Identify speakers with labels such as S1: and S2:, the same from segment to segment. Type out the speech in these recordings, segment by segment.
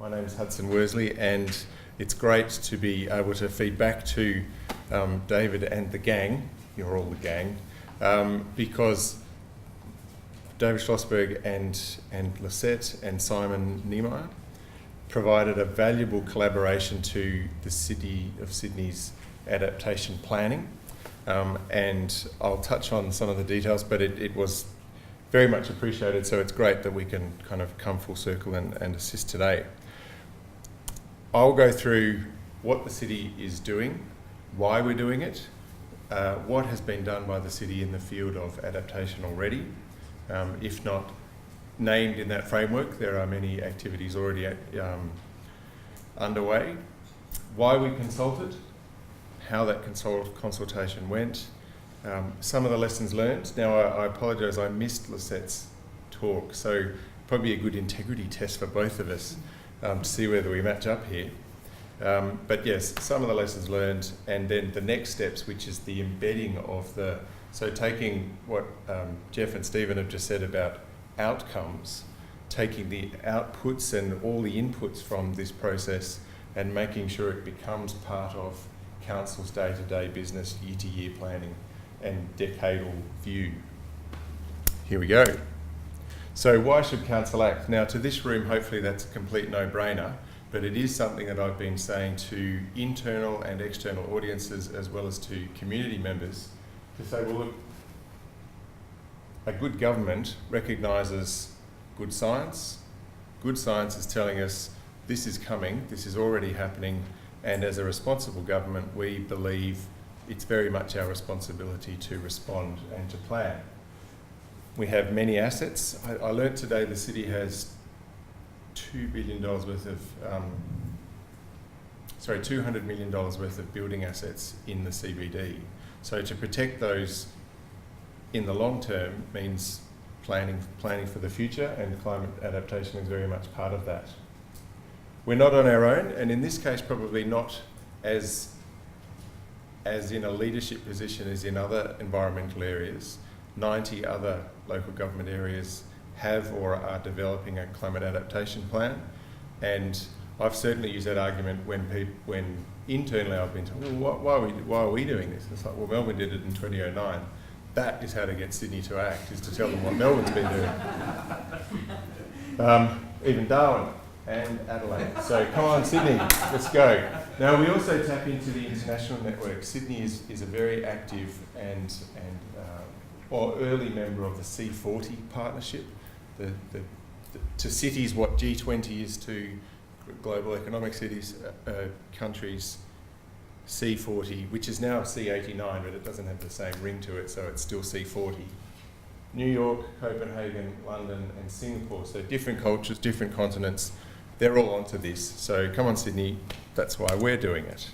S1: My name is Hudson Worsley, and it's great to be able to feed back to David and the gang. You're all the gang, because David Schlossberg and Lisette and Simon Niemeyer provided a valuable collaboration to the City of Sydney's adaptation planning, and I'll touch on some of the details, but it was very much appreciated, so it's great that we can kind of come full circle and assist today. I'll go through what the city is doing, why we're doing it, what has been done by the city in the field of adaptation already. If not named in that framework, there are many activities already underway. Why we consulted, how that consultation went, some of the lessons learned. Now I apologise, I missed Lisette's talk, so probably a good integrity test for both of us to see whether we match up here. But yes, some of the lessons learned, and then the next steps, which is the embedding of so taking what Jeff and Stephen have just said about outcomes, taking the outputs and all the inputs from this process and making sure it becomes part of council's day-to-day business, year-to-year planning and decadal view. Here we go. So why should council act? Now, to this room, hopefully that's a complete no-brainer, but it is something that I've been saying to internal and external audiences as well as to community members, to say, well, look, a good government recognises good science. Good science is telling us this is coming, this is already happening, and as a responsible government, we believe it's very much our responsibility to respond and to plan. We have many assets. I learnt today the city has $2 billion worth of, $200 million worth of building assets in the CBD. So to protect those in the long term means planning for the future, and climate adaptation is very much part of that. We're not on our own, and in this case probably not as in a leadership position as in other environmental areas. 90 other local government areas have or are developing a climate adaptation plan, and I've certainly used that argument when internally I've been told, well, why are we doing this? It's like, well, Melbourne did it in 2009. That is how to get Sydney to act, is to tell them what Melbourne's been doing. Even Darwin and Adelaide. So come on, Sydney, let's go. Now we also tap into the international network. Sydney is a very active and early member of the C40 partnership. To cities what G20 is to global economic cities, countries, C40, which is now C89, but it doesn't have the same ring to it, so it's still C40. New York, Copenhagen, London and Singapore, so different cultures, different continents, they're all onto this. So come on Sydney, that's why we're doing it.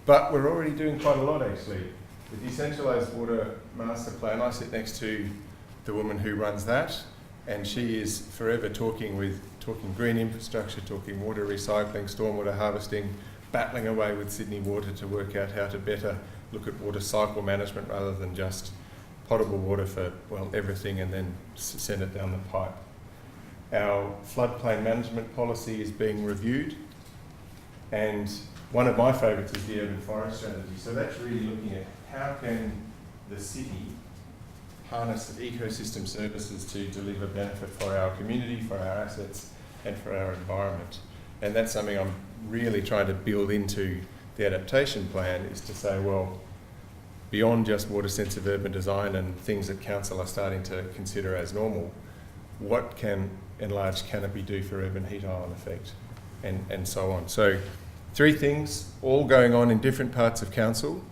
S1: But we're already doing quite a lot actually. The Decentralised Water Master Plan, I sit next to the woman who runs that, and she is forever talking green infrastructure, talking water recycling, stormwater harvesting, battling away with Sydney Water to work out how to better look at water cycle management rather than just potable water for, well, everything and then send it down the pipe. Our floodplain management policy is being reviewed, and one of my favourites is the urban forest strategy. So that's really looking at how can the city harness ecosystem services to deliver benefit for our community, for our assets and for our environment. And that's something I'm really trying to build into the adaptation plan, is to say, well, beyond just water-sensitive urban design and things that council are starting to consider as normal, what can enlarged canopy do for urban heat island effect, and so on. So 3 things, all going on in different parts of council,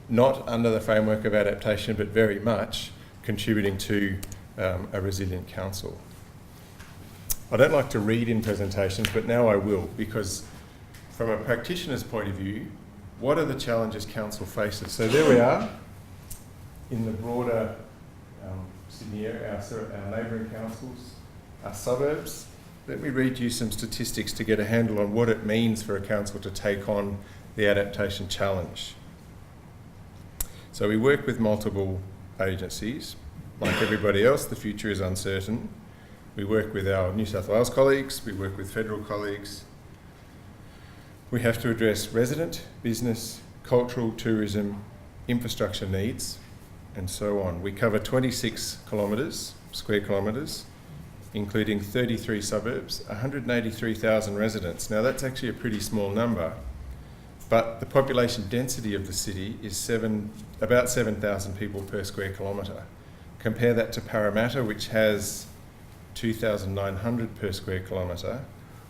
S1: not under the framework of adaptation, but very much contributing to a resilient council. I don't like to read in presentations, but now I will, because from a practitioner's point of view, what are the challenges council faces? So there we are, in the broader Sydney area, our neighbouring councils, our suburbs. Let me read you some statistics to get a handle on what it means for a council to take on the adaptation challenge. So we work with multiple agencies. Like everybody else, the future is uncertain. We work with our New South Wales colleagues, we work with federal colleagues. We have to address resident, business, cultural, tourism, infrastructure needs, and so on. We cover 26 square kilometres, including 33 suburbs, 183,000 residents. Now that's actually a pretty small number, but the population density of the city is about 7,000 people per square kilometre. Compare that to Parramatta, which has 2,900 per square kilometre,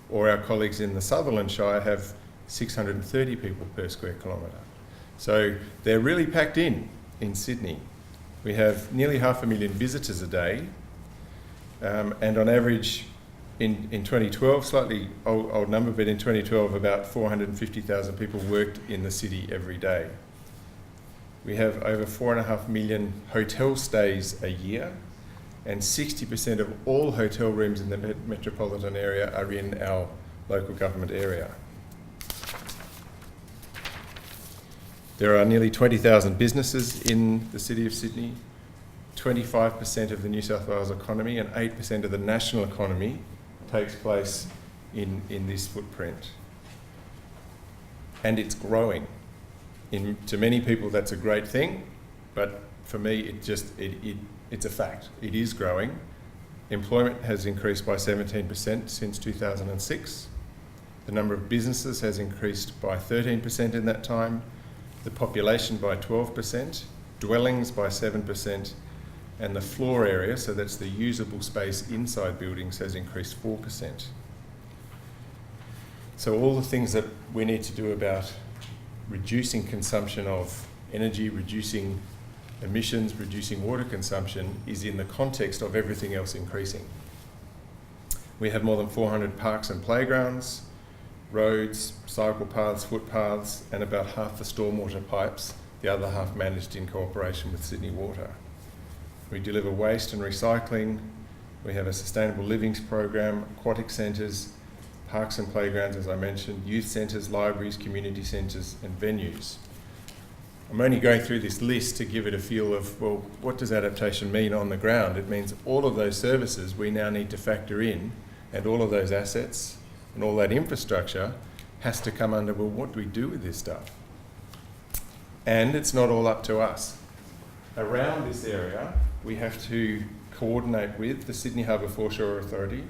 S1: or our colleagues in the Sutherland Shire have 630 people per square kilometre. So they're really packed in Sydney. We have nearly 500,000 visitors a day, and on average in 2012, slightly old number, but in 2012 about 450,000 people worked in the city every day. We have over 4.5 million hotel stays a year, and 60% of all hotel rooms in the metropolitan area are in our local government area. There are nearly 20,000 businesses in the City of Sydney. 25% of the New South Wales economy and 8% of the national economy takes place in this footprint. And it's growing. To many people that's a great thing, but for me it's a fact. It is growing. Employment has increased by 17% since 2006. The number of businesses has increased by 13% in that time. The population by 12%, dwellings by 7%, and the floor area, so that's the usable space inside buildings, has increased 4%. So all the things that we need to do about reducing consumption of energy, reducing emissions, reducing water consumption is in the context of everything else increasing. We have more than 400 parks and playgrounds, roads, cycle paths, footpaths, and about half the stormwater pipes, the other half managed in cooperation with Sydney Water. We deliver waste and recycling. We have a sustainable livings program, aquatic centres, parks and playgrounds, as I mentioned, youth centres, libraries, community centres, and venues. I'm only going through this list to give it a feel of, well, what does adaptation mean on the ground? It means all of those services we now need to factor in, and all of those assets and all that infrastructure has to come under, well, what do we do with this stuff? And it's not all up to us. Around this area, we have to coordinate with the Sydney Harbour Foreshore Authority,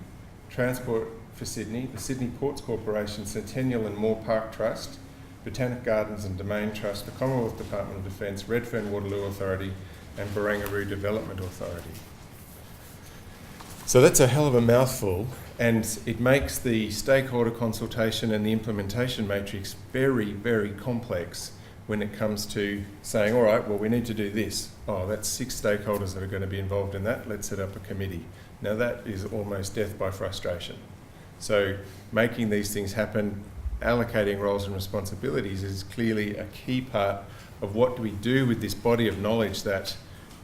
S1: Transport for Sydney, the Sydney Ports Corporation, Centennial and Moore Park Trust, Botanic Gardens and Domain Trust, the Commonwealth Department of Defence, Redfern Waterloo Authority, and Barangaroo Development Authority. So that's a hell of a mouthful, and it makes the stakeholder consultation and the implementation matrix very, very complex when it comes to saying, all right, well, we need to do this. Oh, that's 6 stakeholders that are going to be involved in that. Let's set up a committee. Now that is almost death by frustration. So making these things happen, allocating roles and responsibilities is clearly a key part of what do we do with this body of knowledge that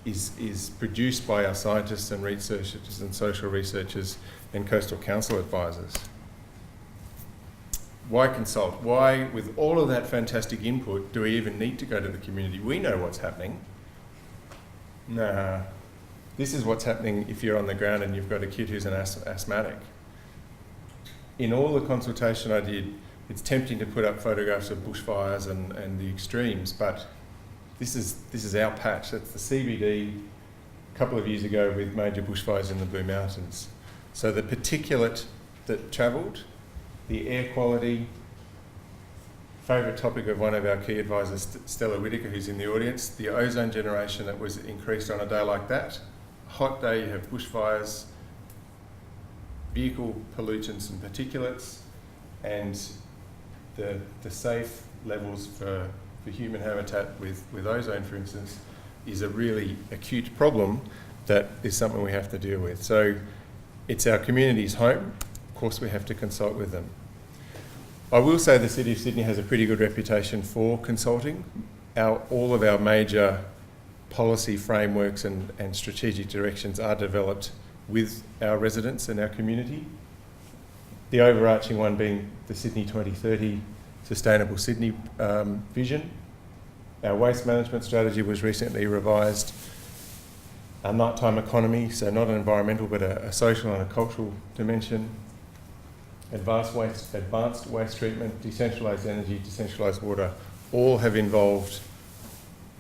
S1: is produced by our scientists and researchers and social researchers and coastal council advisors. Why consult? Why, with all of that fantastic input, do we even need to go to the community? We know what's happening. Nah, this is what's happening if you're on the ground and you've got a kid who's an asthmatic. In all the consultation I did, it's tempting to put up photographs of bushfires and the extremes, but this is our patch. That's the CBD a couple of years ago with major bushfires in the Blue Mountains. So the particulate that travelled, the air quality, favourite topic of one of our key advisors, Stella Whitaker, who's in the audience, the ozone generation that was increased on a day like that. A hot day, you have bushfires, vehicle pollutants and particulates, and the safe levels for human habitat with ozone, for instance, is a really acute problem that is something we have to deal with. So it's our community's home. Of course, we have to consult with them. I will say the City of Sydney has a pretty good reputation for consulting. All of our major policy frameworks and strategic directions are developed with our residents and our community. The overarching one being the Sydney 2030 Sustainable Sydney vision. Our waste management strategy was recently revised. A nighttime economy, so not an environmental but a social and a cultural dimension. Advanced waste treatment, decentralised energy, decentralised water, all have involved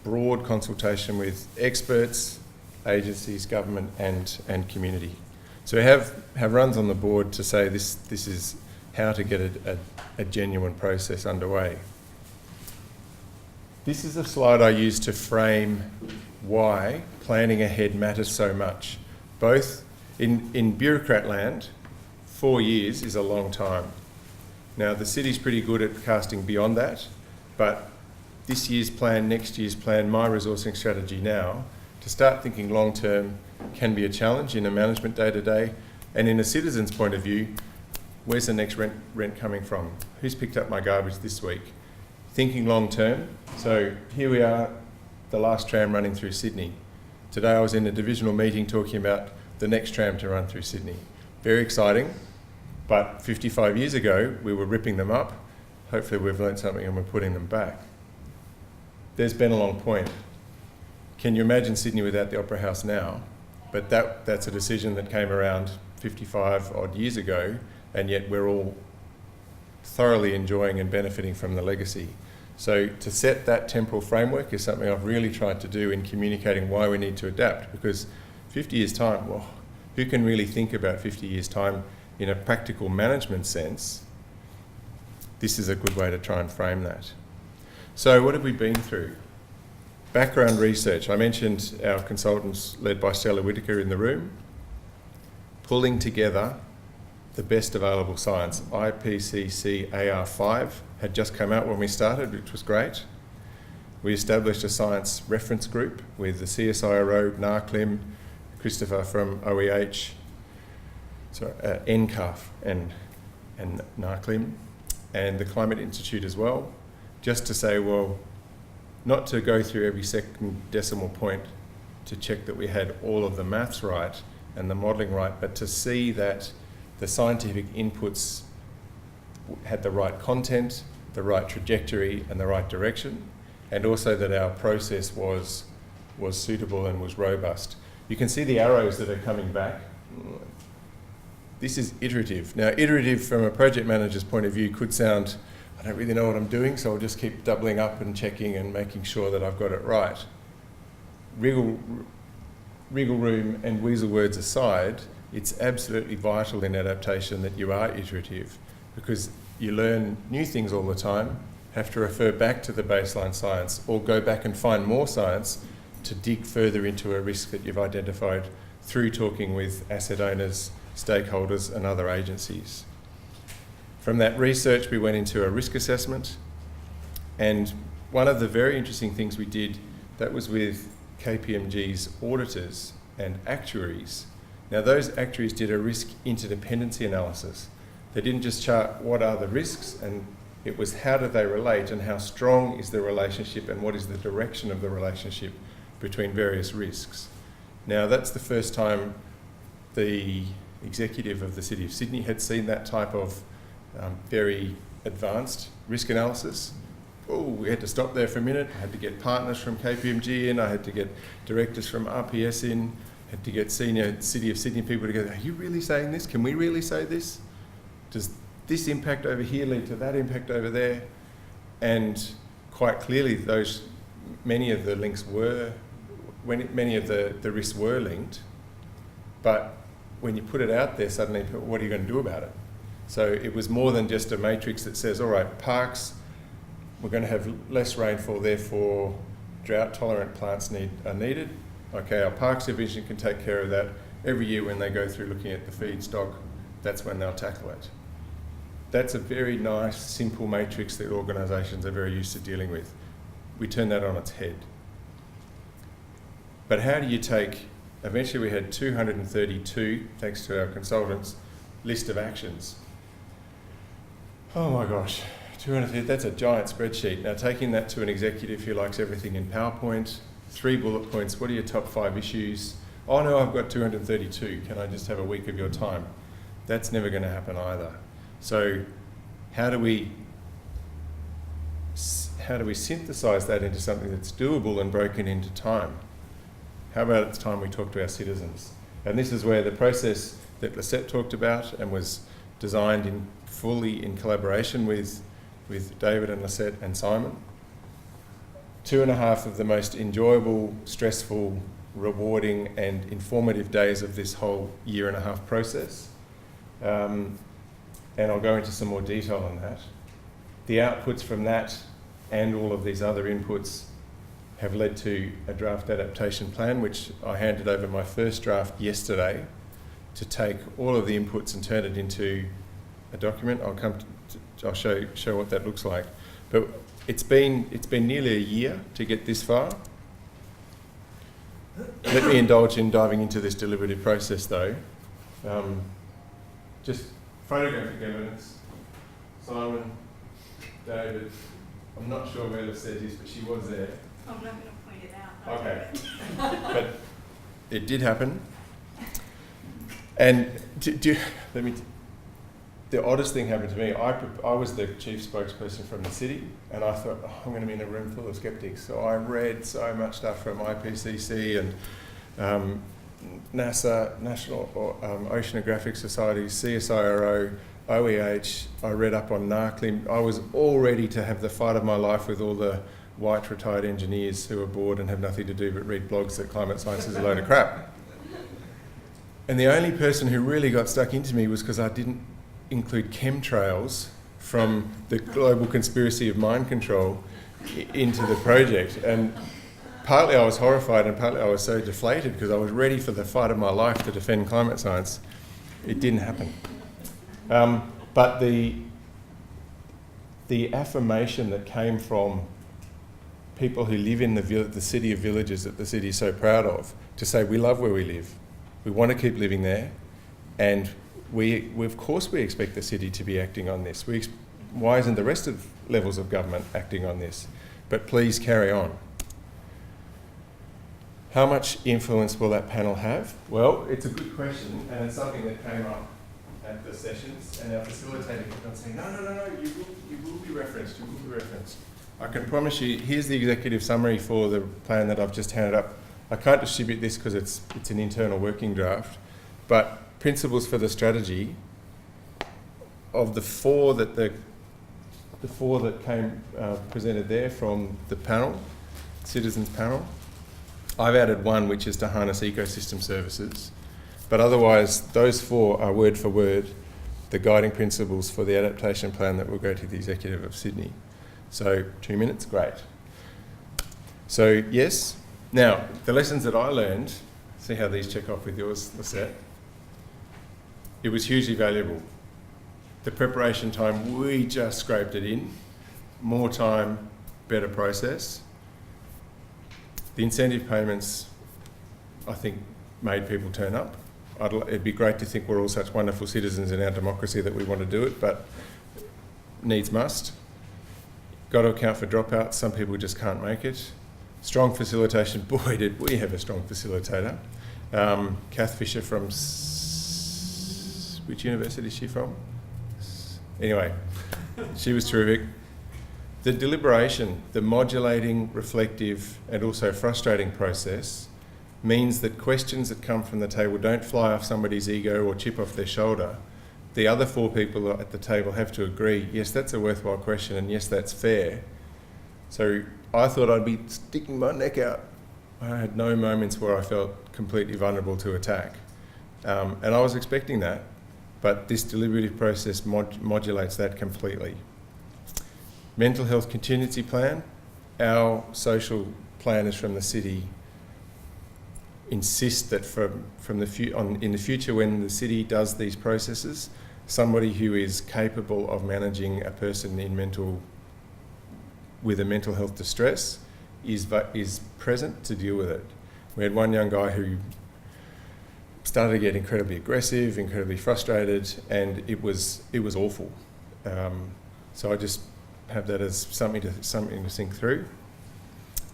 S1: broad consultation with experts, agencies, government and community. So we have runs on the board to say this is how to get a genuine process underway. This is a slide I use to frame why planning ahead matters so much. Both in bureaucrat land, 4 years is a long time. Now the city's pretty good at casting beyond that, but this year's plan, next year's plan, my resourcing strategy now, to start thinking long term can be a challenge in a management day to day, and in a citizen's point of view, where's the next rent coming from? Who's picked up my garbage this week? Thinking long term. So here we are, the last tram running through Sydney. Today I was in a divisional meeting talking about the next tram to run through Sydney. Very exciting, but 55 years ago we were ripping them up. Hopefully we've learned something and we're putting them back. There's been a long point. Can you imagine Sydney without the Opera House now? But that's a decision that came around 55 odd years ago, and yet we're all thoroughly enjoying and benefiting from the legacy. So to set that temporal framework is something I've really tried to do in communicating why we need to adapt, because 50 years' time, well, who can really think about 50 years' time in a practical management sense? This is a good way to try and frame that. So what have we been through? Background research. I mentioned our consultants led by Stella Whitaker in the room, pulling together the best available science. IPCC AR5 had just come out when we started, which was great. We established a science reference group with the CSIRO, NARCLIM, Christopher from OEH, NCAF and NARCLIM, and the Climate Institute as well, just to say, well, not to go through every second decimal point to check that we had all of the maths right and the modelling right, but to see that the scientific inputs had the right content, the right trajectory and the right direction, and also that our process was suitable and was robust. You can see the arrows that are coming back. This is iterative. Now, iterative from a project manager's point of view could sound, I don't really know what I'm doing, so I'll just keep doubling up and checking and making sure that I've got it right. Wriggle room and weasel words aside, it's absolutely vital in adaptation that you are iterative, because you learn new things all the time, have to refer back to the baseline science or go back and find more science to dig further into a risk that you've identified through talking with asset owners, stakeholders and other agencies. From that research we went into a risk assessment, and one of the very interesting things we did, that was with KPMG's auditors and actuaries. Now those actuaries did a risk interdependency analysis. They didn't just chart what are the risks, and it was how do they relate and how strong is the relationship and what is the direction of the relationship between various risks. Now that's the first time the executive of the City of Sydney had seen that type of very advanced risk analysis. Oh, we had to stop there for a minute. I had to get partners from KPMG in, I had to get directors from RPS in, had to get senior City of Sydney people to go, are you really saying this? Can we really say this? Does this impact over here lead to that impact over there? And quite clearly many of the links were, many of the risks were linked, but when you put it out there suddenly, what are you going to do about it? So it was more than just a matrix that says, all right, parks, we're going to have less rainfall, therefore drought-tolerant plants are needed. Okay, our parks division can take care of that. Every year when they go through looking at the feedstock, that's when they'll tackle it. That's a very nice, simple matrix that organisations are very used to dealing with. We turn that on its head. But how do you take, eventually we had 232, thanks to our consultants, list of actions. Oh my gosh, 230, that's a giant spreadsheet. Now taking that to an executive who likes everything in PowerPoint, 3 bullet points, what are your top 5 issues? Oh no, I've got 232, can I just have a week of your time? That's never going to happen either. So how do we synthesise that into something that's doable and broken into time? How about it's time we talk to our citizens? And this is where the process that Lisette talked about and was designed fully in collaboration with David and Lisette and Simon. 2.5 of the most enjoyable, stressful, rewarding and informative days of this whole 1.5 process. And I'll go into some more detail on that. The outputs from that and all of these other inputs have led to a draft adaptation plan, which I handed over my first draft yesterday to take all of the inputs and turn it into a document. I'll show what that looks like. But it's been nearly a year to get this far. Let me indulge in diving into this deliberative process though. Just photographic evidence. Simon, David, I'm not sure where Lisette is, but she was there.
S2: I'm not going to point it out.
S1: Okay. But it did happen. And the oddest thing happened to me. I was the chief spokesperson from the city, and I thought, I'm going to be in a room full of skeptics. So I read so much stuff from IPCC and NASA, National Oceanographic Society, CSIRO, OEH. I read up on NARCLIM. I was all ready to have the fight of my life with all the white retired engineers who are bored and have nothing to do but read blogs that climate science is a load of crap. And the only person who really got stuck into me was because I didn't include chemtrails from the global conspiracy of mind control into the project. And partly I was horrified and partly I was so deflated because I was ready for the fight of my life to defend climate science. It didn't happen. But the affirmation that came from people who live in the city of villages that the city is so proud of, to say we love where we live, we want to keep living there, and we of course we expect the city to be acting on this. Why isn't the rest of levels of government acting on this? But please carry on. How much influence will that panel have? Well, it's a good question, and it's something that came up at the sessions, and our facilitator kept on saying, no, you will be referenced, you will be referenced. I can promise you, here's the executive summary for the plan that I've just handed up. I can't distribute this because it's an internal working draft, but principles for the strategy of the four that came presented there from the panel, citizens panel. I've added one, which is to harness ecosystem services, but otherwise those 4 are word for word the guiding principles for the adaptation plan that will go to the Executive of Sydney. So 2 minutes, great. So yes, now the lessons that I learned, see how these check off with yours, Lisette. It was hugely valuable. The preparation time, we just scraped it in. More time, better process. The incentive payments, I think, made people turn up. It'd be great to think we're all such wonderful citizens in our democracy that we want to do it, but needs must. Got to account for dropouts. Some people just can't make it. Strong facilitation. Boy, did we have a strong facilitator. Kath Fisher from... which university is she from? Anyway, she was terrific. The deliberation, the modulating, reflective, and also frustrating process means that questions that come from the table don't fly off somebody's ego or chip off their shoulder. The other 4 people at the table have to agree, yes, that's a worthwhile question, and yes, that's fair. So I thought I'd be sticking my neck out. I had no moments where I felt completely vulnerable to attack. And I was expecting that, but this deliberative process modulates that completely. Mental health contingency plan. Our social planners from the city insist that in the future when the city does these processes, somebody who is capable of managing a person with a mental health distress is present to deal with it. We had one young guy who started to get incredibly aggressive, incredibly frustrated, and it was awful. So I just have that as something to think through.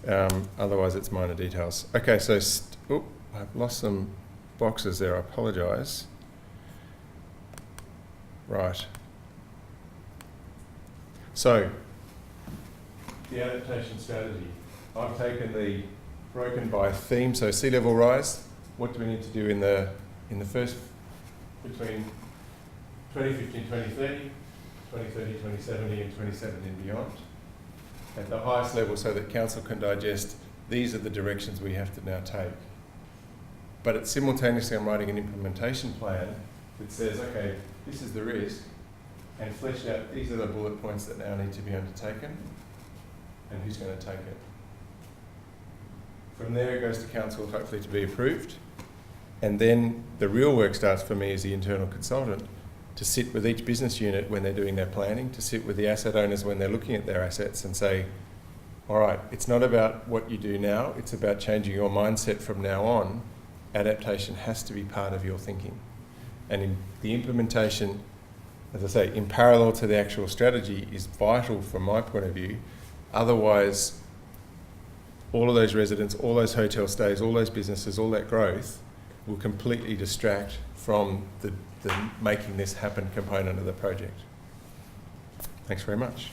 S1: Otherwise, it's minor details. Okay, so I've lost some boxes there. I apologise. Right. So the adaptation strategy. I've taken the broken by theme. So sea level rise, what do we need to do in the first, between 2015, 2030, 2030, 2070 and 2070 and beyond, at the highest level, so that council can digest, these are the directions we have to now take. But it's simultaneously, I'm writing an implementation plan that says, okay, this is the risk, and fleshed out, these are the bullet points that now need to be undertaken, and who's going to take it. From there it goes to council, hopefully to be approved, and then the real work starts for me as the internal consultant, to sit with each business unit when they're doing their planning, to sit with the asset owners when they're looking at their assets and say, all right, it's not about what you do now, it's about changing your mindset from now on. Adaptation has to be part of your thinking. And in the implementation, as I say, in parallel to the actual strategy, is vital from my point of view. Otherwise, all of those residents, all those hotel stays, all those businesses, all that growth will completely distract from the making this happen component of the project. Thanks very much.